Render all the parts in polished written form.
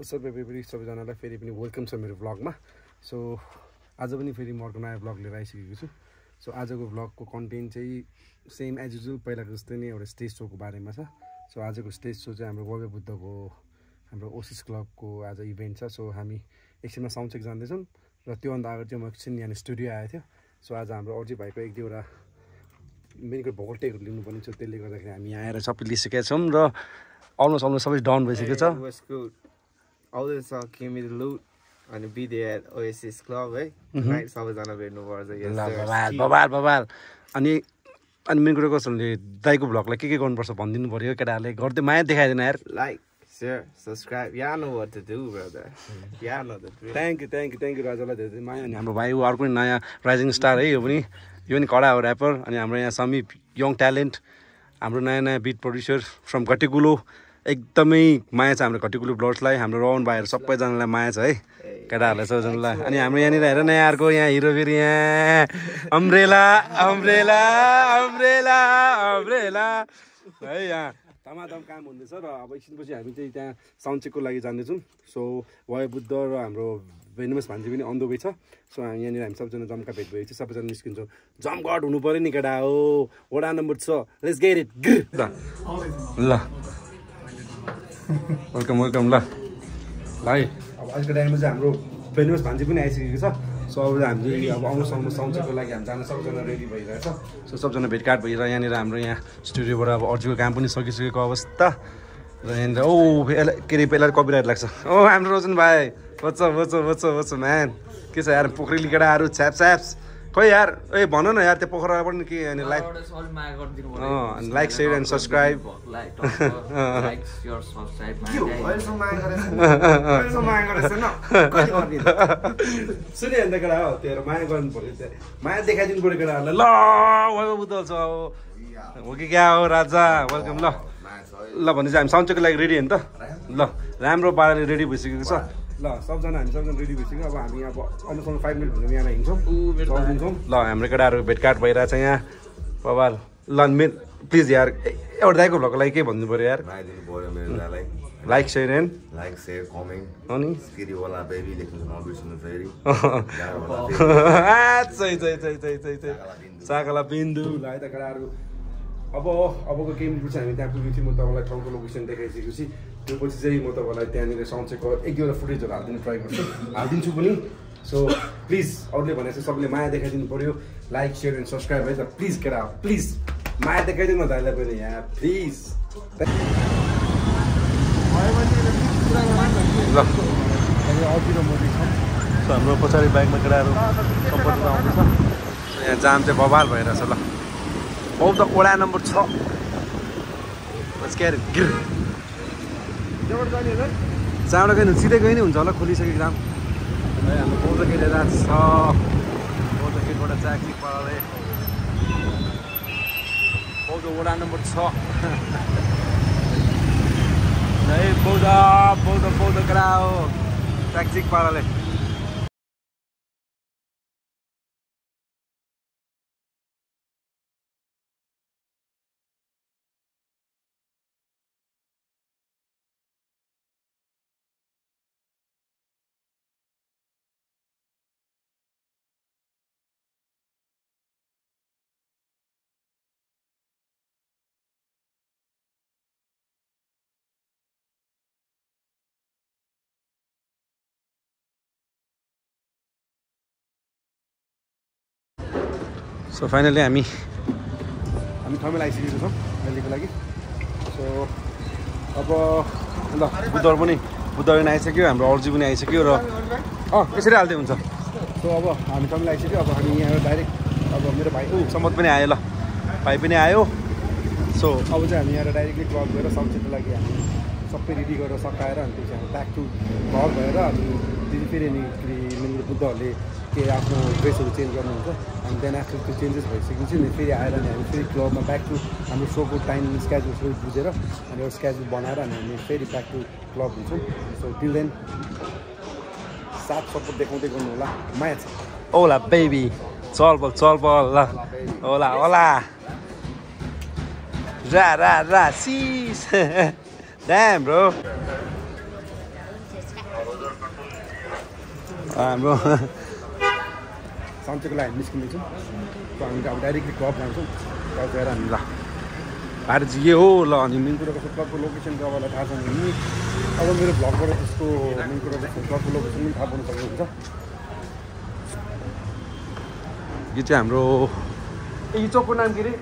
सब everybody सबैजनालाई फेरि पनि वेलकम छ मेरो ब्लगमा। सो आज पनि फेरि म अर्को नयाँ ब्लग लिएर आइसकेको छु। सो आजको ब्लगको कन्टेन्ट चाहिँ सेम एज युजुअल पहिलाको जस्तै नै एउटा स्टेज सोको बारेमा छ। सो आजको स्टेज सो चाहिँ हाम्रो भव्य बुद्धको हाम्रो ओसिस क्लबको आज इभेन्ट छ। सो हामी एकछिनमा साउन्ड चेक जाँदैछौँ र त्योभन्दा अगाडि चाहिँ म एकछिन यहाँ स्टुडियो आएको थियो। सो आज हाम्रो अर्जी भाइको एक दुईवटा मेनको भोकल टेकहरू लिनुपर्ने छ, त्यसले गर्दाखेरि हामी यहाँ आएर सबै लिइसकेका छौँ र almost सबै डाउन भइसकेको छ। Always give me the loot and be there at Oasis Club, है नाइट सबैजना भेट्नुपर्छ। बबाल अनि मेन कुरो कसले दाइको ब्लगलाई के गर्नुपर्छ भनिदिनु पर्यो केटाहरूले, गर्दै माया देखाइदिनु यार। Like share subscribe, y'all know what to do brother, y'all know the drill। Thank you राजालाई धेरै माया। अनि हाम्रो भाइ अर्को नयाँ राइजिङ स्टार है, यो पनि कडा हो ऱ्यापर। अनि हाम्रो यहाँ समीप यङ ट्यालेन्ट, हाम्रो नयाँ बिट प्रड्युसर फ्रम घटिकुलो, एकदमै माया छ हाम्रो घटिकुलो ब्लड्सलाई। हाम्रो राउन्ड भाइहरू सबैजनालाई माया छ है, केटाहरूलाई सबैजनालाई। अनि हाम्रो यहाँनिर हेर न अर्को यहाँ हिरो फेरि यहाँ अम्ब्रेला है, यहाँ धमाधम काम हुँदैछ। र अब एकछिनपछि हामी चाहिँ त्यहाँ साउन्ड चेकको लागि जाँदैछौँ। सो भव्य बुद्ध र हाम्रो भेनुमस भान्जी पनि अन द वे छ। सो यहाँनिर हामी सबजना जम्का भेट भएपछि सबैजना निस्किन्छौँ। जमघट हुनु पऱ्यो नि केटा हो, वडा नम्बर 6, लेट्स गेट इट। ल वेलकम ल भाइ। अब अहिलेको टाइममा चाहिँ हाम्रो भेनुमस भान्जी पनि आइसकेको छ। सो अब हामीले अब आउनु साउन्ड चेकको लागि हामी जान सबैजना रेडी भइरहेछ। सो सबजना भेटघाट भएर यहाँनिर हाम्रो यहाँ स्टुडियोबाट अब अर्जीको काम पनि सकिसकेको अवस्था र यहाँनिर के अरे पहिला कपिराइट लाग्छ। हाम्रो रोजन भाइ वच म्यान, के छ यार पोखरेली केटाहरू छ्याप्स खै यार। भन न यार त्यो पोखरा पनि के अनि लाइक सेयर एन्ड सब्सक्राइब। सुनि अन्त केटा हो त्यो माया गर्नु पर्यो, त्यहाँ माया देखाइदिनु पर्यो केटाहरूलाई। ल वाइवा बुद्ध छ हो कि क्या हो राजा, वेलकम ल भने चाहिँ हामी साउन्ड चेकको लागि रेडी हो नि त। ल राम्रो पाराले रेडी भइसकेको छ। ल सबजना रेडी भइसक्यो। अब हामी अब अलमोस्ट 5 मिनट भनेर यहाँ हिँड्छौँ। ल हाम्रो केटाहरू भेटघाट भइरहेछ यहाँ बबाल। ल प्लिज यार एउटा दाइको भ्लगको लागि के भन्नु पऱ्यो यार? लाइक सेयर कमेन्ट अनि साकला बिन्दु ल है त केटाहरू। अबको केही मिनट पछि हामी त्यहाँ पुगेपछि म तपाईँलाई ठाउँको लोकेसन देखाइसकेपछि त्यो पछि चाहिँ म तपाईँलाई त्यहाँनिर साउन्ड चेकको एक दुईवटा फुटेजहरू हालिदिन्छु पनि। सो प्लिज अरूले भने चाहिँ सबैले माया देखाइदिनु पऱ्यो, लाइक सेयर एन्ड सब्सक्राइब है त प्लिज केटा, प्लिज माया देखाइदिनु न दाइलाई पनि यहाँ प्लिज। ल अघि र मोदी छ। सो हाम्रो पछाडि बाइकमा केटाहरू सम्पर्कमा आउँदैछ। यहाँ जाम चाहिँ बबाल भइरहेछ। ल अब त वडा नम्बर 6 जहाँबाट गयो सिधै गइ नै हुन्छ होला, खोलिसकेको जाम है। हाम्रो बौद्ध गेट हेरेर छ, बौद्ध गेटबाट चाकचिक पाराले बौद्ध वडा नम्बर 6 है। बौद्ध केटा हो चाकचिक पाराले। सो फाइनली हामी ठाउँमा आइसकेको छौँ अहिलेको लागि। सो अब ल बुद्धहरू पनि आइसक्यो, हाम्रो अर्जी पनि आइसक्यो र यसरी हाल्दै हुन्छ। सो अब हामी ठाउँमा आइसक्यो। अब हामी यहाँ डाइरेक्ट अब मेरो भाइ सम्मत पनि आयो, ल भाइ पनि आयो। सो अब चाहिँ हामी यहाँ डाइरेक्टली क्लब गएर साउन्ड चेकको लागि हामी सबै रेडी गरेर सकाएर अनि त्यो चाहिँ ब्याक टु घर भएर अनि फेरि मेरो बुद्धहरूले के आफ्नो ड्रेसहरू चेन्ज गर्नुहुन्छ। अनि देन आफ्टर त्यो चेन्जेस भइसकेपछि नि फेरि आएर अनि हामी फेरि क्लबमा ब्याक टु हाम्रो सोको टाइम स्केड्युल सबै बुझेर अनि एउटा स्केड्युल बनाएर अनि हामी फेरि ब्याक टु क्लब हुन्छौँ। सो टिल देन साथ सपोर्ट देखाउँदै गर्नु होला, माया छ। ओला बेबी चल बल ल Ola ra, sis. Damn, bro. हाम्रो साउन्ड चेकको लागि निस्किँदैछौँ हामी अब डाइरेक्टली क्लब जान्छौँ क्लब गएर हामी ल बाहिर चाहिँ के हो ल अनि मेन कुरो कस्तो क्लबको लोकेसन तपाईँलाई थाहा छैन भने अब मेरो भ्लगबाट त्यस्तो मेन कुरो कस्तो क्लबको लोकेसन पनि थाहा पाउनु सक्नुहुन्छ यो चाहिँ हाम्रो यो चोकको नाम के अरे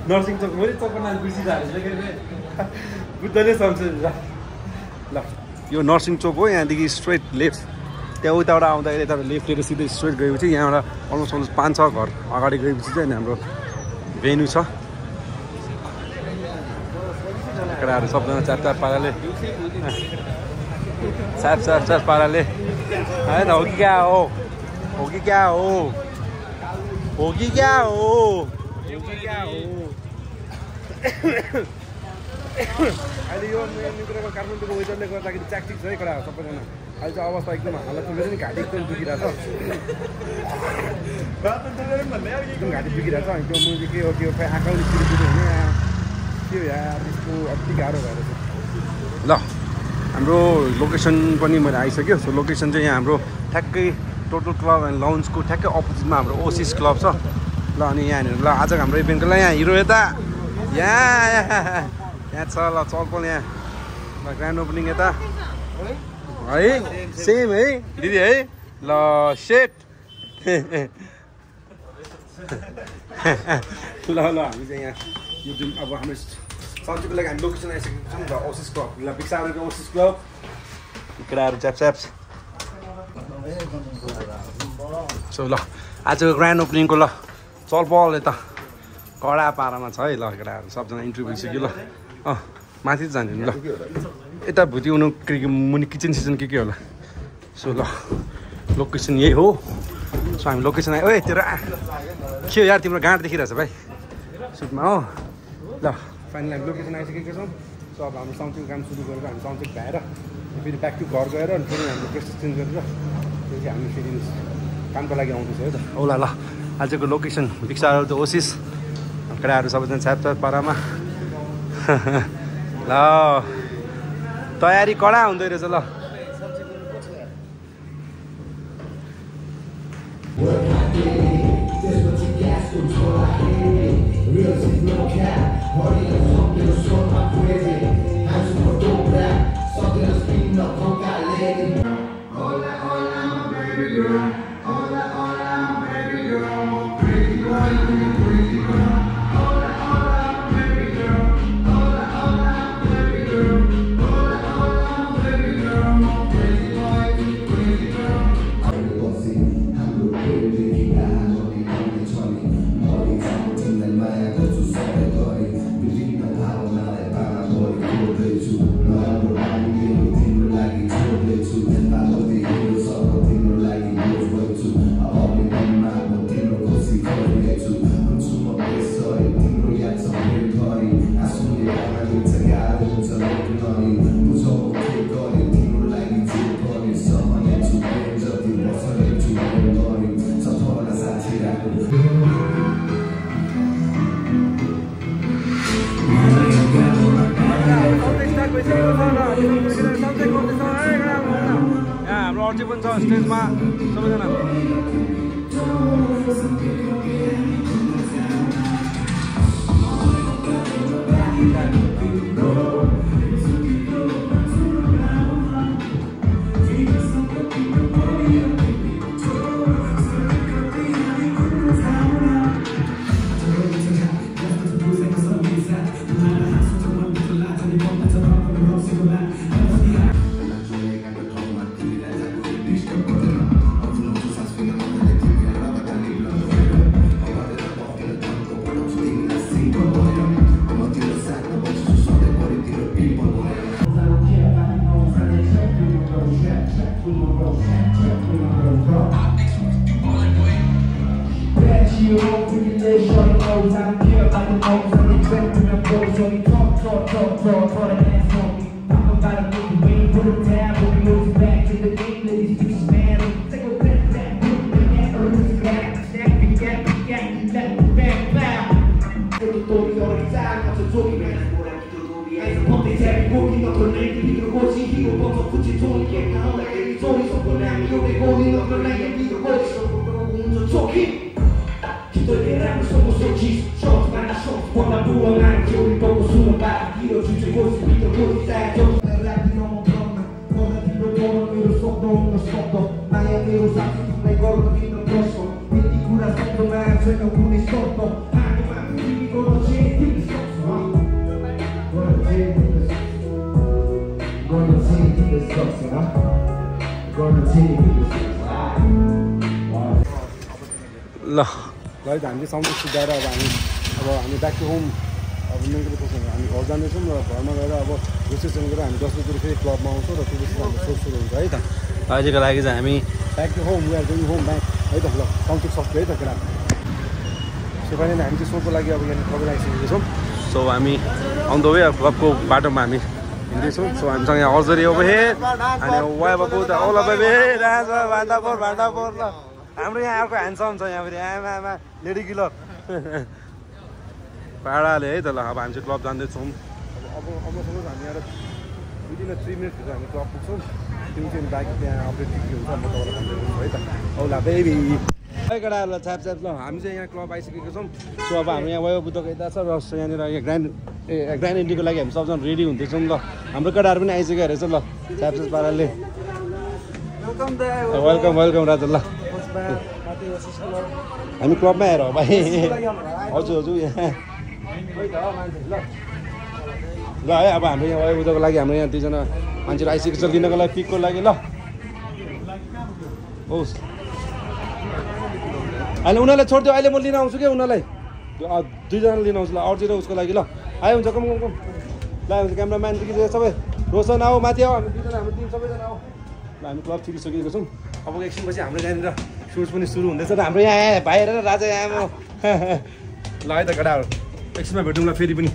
नर्सिङ चोक मैले चोकको नाम बिर्सिरहेको छु बुझ्दै सक्छ ल यो नर्सिङ चोक हो यहाँदेखि स्ट्रेट लेफ्ट त्यहाँ उताबाट आउँदाखेरि यता लेफ्ट लिएर सिधै स्ट्रेट गएपछि यहाँबाट अलमोस्ट 5-6 घर अगाडि गएपछि चाहिँ हाम्रो भेन्यू छ केटाहरू सबजना चार पाराले चार पाराले होइन हो कि क्या हो कि क्या हो कि क्या हो अहिले यो कुराको काठमाडौँको वेदरले गर्दाखेरि च्याकचिक छ है केटाहरू सबैजना अहिले चाहिँ अवस्था एकदम हालत मेरो नि घाँटी एकदम दुखिरहेको छ एकदम घाँटी दुखिरहेको छ अनि त्यो मुभी के हो खै आँखा निस्किनु हुने त्यो यहाँ त्यसको अति गाह्रो भएर छ ल हाम्रो लोकेसन पनि मैले आइसक्यो सो लोकेसन चाहिँ यहाँ हाम्रो ठ्याक्कै टोटल क्लब एन्ड लाउन्जको ठ्याक्कै अपोजिटमा हाम्रो ओसिस क्लब छ ल अनि यहाँनिर ल आजको हाम्रो इभेन्टको लागि यहाँ हिरो यता यहाँ छ ल चलपल यहाँ ल ग्रान्ड ओपनिङ यता है सेम है दिदी है ल सेट ल हामी चाहिँ यहाँ यो जुन अब हाम्रो सब्जीको लागि हामी लोकेसन आइसकेको छौँ ल ओसिस क्लब ल बिक्साहरूको ओसिस क्लब केटाहरू च्याप्स सो ल आजको ग्रान्ड ओपनिङको ल चलपल यता कडा पारामा छ है ल केटाहरू सबजना इन्ट्री भइसक्यो ल माथि जाने ल यता भुति उनी मुनि किचन सिचन के होला सो ल लोकेसन यही हो सो हामी लोकेसन आयो ए तेरो के हो यार तिम्रो गाँठ देखिरहेछ भाइ सुटमा हो ल फाइनली हामी लोकेसन आइसकेको छौँ सो अब हाम्रो साउन्ड काम सुरु गरेर हामी साउन्ड चेक भएर फेरि ब्याक टु घर गएर अनि फेरि हाम्रो ड्रेस चेन्ज गरेर त्यसपछि हामी फेरि कामको लागि आउँदैछ है त औला ल आजको लोकेसन बिक्सार द ओसिस केटाहरू सबैजना छ्याप पारामा ल तयारी कडा हुँदो रहेछ ल हाम्रो अर्जी पनि छ स्टेजमा सबैजना hit. 기도대라면 속옷 지수 쇼트 많이 쇼트 원한 부어난 기운이 보고 수업하기 길어지지 곳이 비도 곳이 쌓여져 랩이 너무 그렇나 너는 뒤로 보는 위로 속도 없는 속도 나의 위로 삭히고 내 걸어 있는 것도 빛이 구라 속도만 최경군이 속도 하기만 비비고 너 제일 속도 너는 제일 너는 제일 속도 너는 제일 ल ल त हामीले साउन्ड सुधाएर हामी ब्याक टु होम अब मेन्टलकोसँग हामी घर जाँदैछौँ र घरमा गएर अब रोसेसहरू गरेर हामी 10 बजीतिर फेरि क्लबमा आउँछौँ र त्यसपछि हाम्रो सो सुरु हुन्छ है त अहिलेको लागि चाहिँ हामी back to home we are going home back है त ल साउन्ड सक्यो है त केटा सो फाइनली हामी चाहिँ सोको लागि अब यहाँनिर क्लब आइसकेको छौँ सो हामी अन द वे क्लबको बाटोमा हामी हिँड्दैछौँ सो हामीसँग यहाँ अजरी अब हे अनि वाइ बाबु त औला बाबे भान्डापोर ल हाम्रो यहाँ अर्को ह्यान्डसम छ यहाँ फेरि आमा आमा लेडी किलर पाडाले है त ल अब हामी चाहिँ क्लब जाँदैछौँ अब सपोज हामी यहाँ 2-3 मिनटभित्र हामी क्लब पुग्छौँ त्यो चाहिँ ब्याक त्यहाँ अपडेट के हुन्छ म तपाईँलाई भन्दैछु है त औला बेबी है केटाहरूलाई छ्याप ल हामी चाहिँ यहाँ क्लब आइसकेको छौँ सो अब हाम्रो यहाँ वयो बुद्धको यता छ र यहाँनिर यहाँ ग्रान्ड एन्ट्रीको लागि हामी सबजना रेडी हुँदैछौँ ल हाम्रो केटाहरू पनि आइसक्यो रहेछ ल छ्याप पाराले वेलकम राजा ल हामी क्लबमा आएर हो भाइ हजुर यहाँ ल है अब हाम्रो यहाँ वयो बुद्धको लागि हाम्रो यहाँ 2जना मान्छेहरू आइसकेको छ लिनको लागि पिकको लागि ल होस् अहिले उनीहरूलाई छोडिदियो अहिले म लिन आउँछु क्या उनीहरूलाई 2जना लिन आउँछु ल अर्जी र उसको लागि ल आयो हुन्छ कम ल हुन्छ क्यामराम्यानदेखि सबै रोशन आऊ माथि आऊ हामी 2जना हाम्रो टिम सबैजना आऊ ल हामी क्लब छिरिसकेको छौँ अब एकछिनपछि हाम्रो यहाँनिर सुट पनि सुरु हुँदैछ र हाम्रो यहाँ भाइ हेरेर राजा यहाँ म ल है त केटाहरू एकछिनमा भेटौँला फेरि पनि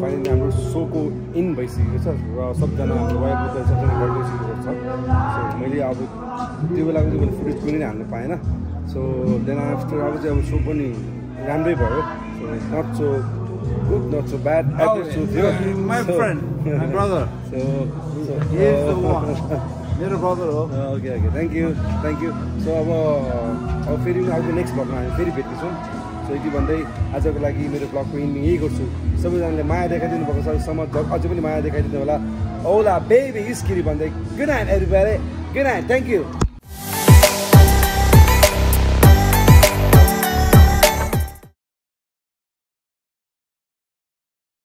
फाइनली हाम्रो सोको इन भइसकेको छ र सबजना हाम्रो वाइफ सबजना घर गइसकेको छ सो मैले अब त्यो बेलाको चाहिँ मैले फुटेज कुनै हाल्नु पाएन सो देन आफ्टर अब चाहिँ अब सो पनि राम्रै भयो so not so good not so bad average सो थियो My friend, my brother. He is the one. मेरो ब्रदर हो okay okay thank you so अब फेरि अर्को नेक्स्ट भ्लगमा हामी फेरि भेट्नेछौँ सो यति भन्दै आजको लागि मेरो भ्लगको इन्डिङ यही गर्छु सबैजनाले माया देखाइदिनु भएको छ सम्म अझै पनि माया देखाइदिनु होला औला बेबी स्किरी भन्दै good night everybody good night thank you